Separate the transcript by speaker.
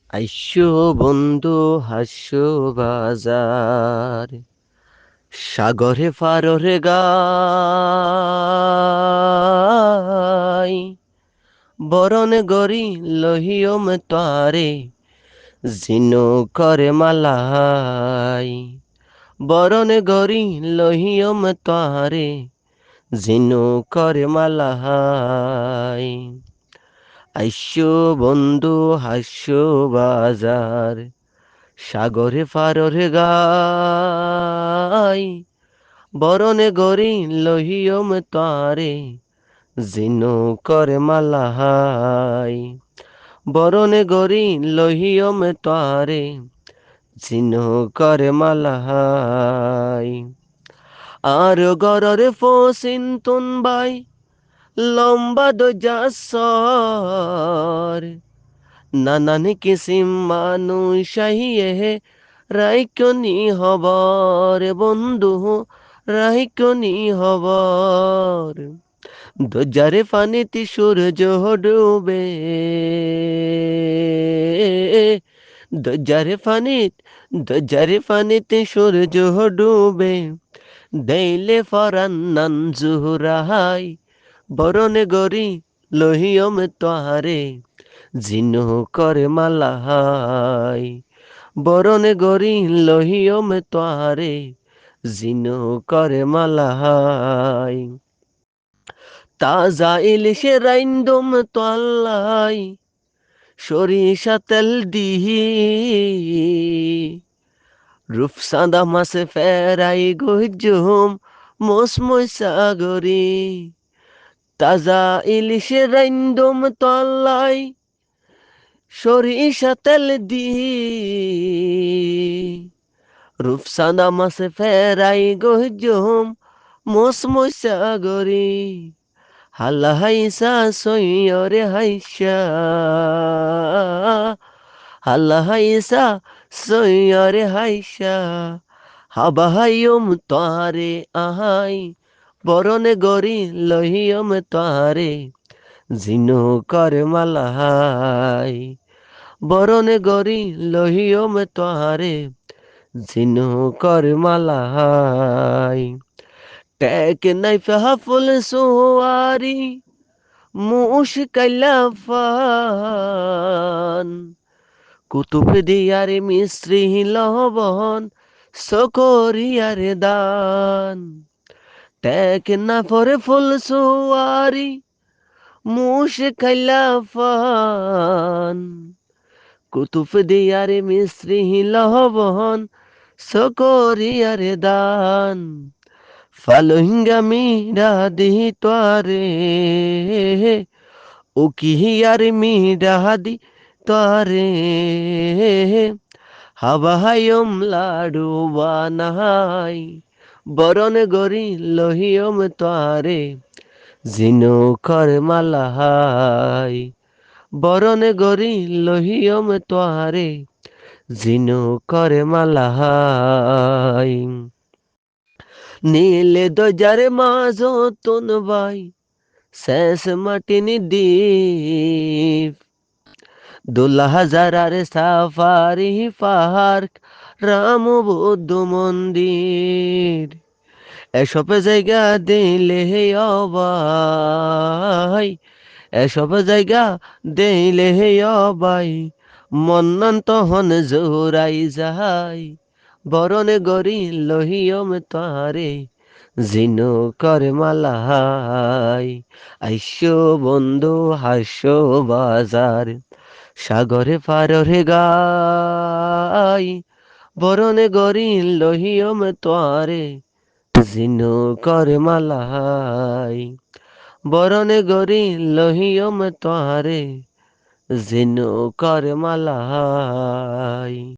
Speaker 1: আইসো বন্ধু হাসো বাজার, সাগরে পাররে গাই, বরণ গরি লহিয়ম তারে জিনু করে মালাই, বরণ গরি লহিয়ম তারে জিনু করে মালাই। আইসো বন্ধু হাসো বাজার, সাগরে পাররে গাই, বরণে গরি লহিয়ম তারে জিনু করে মালাহাই, বরণে গরি লহিয়ম তারে জিনু করে মালাহাই। আর গররে ফসিন্তুন বাই লম্বা দজাসর, নানান কিসিম মানুষ আহিয়ে রাইকনি হবর বন্ধু, রাইকনি হবর। দরজারে পানিতে সূর্য ডুবে, দরজারে পানিত দরজারে পানিতে সূর্য ডুবে, দেইলে ফরান নান জুহুরাহাই, বরণে গরি লহিয়ম তোহারে জিনু করে মালাহাই, বরণে গরি লহিয়ম তোহারে জিনু করে মালাহাই। তাজা ইলিশে রাইন্দম তোয়াল্লাই, সরিষা তেল দিহি, রূপসাদা মাছে ফেরাই গজুম মসময় সাগরি। তাজা ইলিশে রাইন্দম তোয়াল্লাই, সরিষা তেল দিহি, রূপসাদা মাছে ফেরাই গজুম মসময় সাগরি। হাল্লা হাইসা সইয়রে হাইসা, হাল্লা হাইসা সইয়রে হাইসা, হাবা হাইয়ম তারে আহাই, বরণে গরি লহিয়ম তারে জিনু করে মালাহাই, বরণে গরি লহিয়ম তারে জিনু করে মালাহাই। টেক নাই হাফুল সুয়ারি মুশকিলা ফান, কুতুব দিয়ারে মিস্ত্রি লবণ সকরিয়ারে দান। টেক না পরে ফুল সুয়ারি মুশকিলা ফান, কুতুব দিয়ারে মিস্ত্রি লবণ সকরিয়ারে দান। ফালুঙ্গামি রাধি তোয়ারে, ও কি আর মি রাধি তোয়ারে, হাবাহায়ম লাডু বানাই, বরণ গরি লহিয়ম তোয়ারে জিনু কর মালাহাই, বরণ গরি লহিয়ম তোয়ারে জিনু করে মালাহাই। নীলে দজারে মাঝো তুন ভাই শেষ মাটিনি দ্বীপ, 12,000 সাফারি পার্ক, রাম বৌদ্ধ মন্দির, এসব জায়গা দিলে অবাই, এসব জায়গা দিলে অবাই, মন্নন তহন জোরাই যাহাই, বরণ গরি লহিয়ম তারে জিনু করে মালাহাই। আইসো বন্ধু হাসো বাজার, সাগরে পাররে গাই, বরণ গরি লহিয়ম তারে জিনু করে মালাহাই, বরণ গরি লহিয়ম তারে জিনু করে মালাহাই।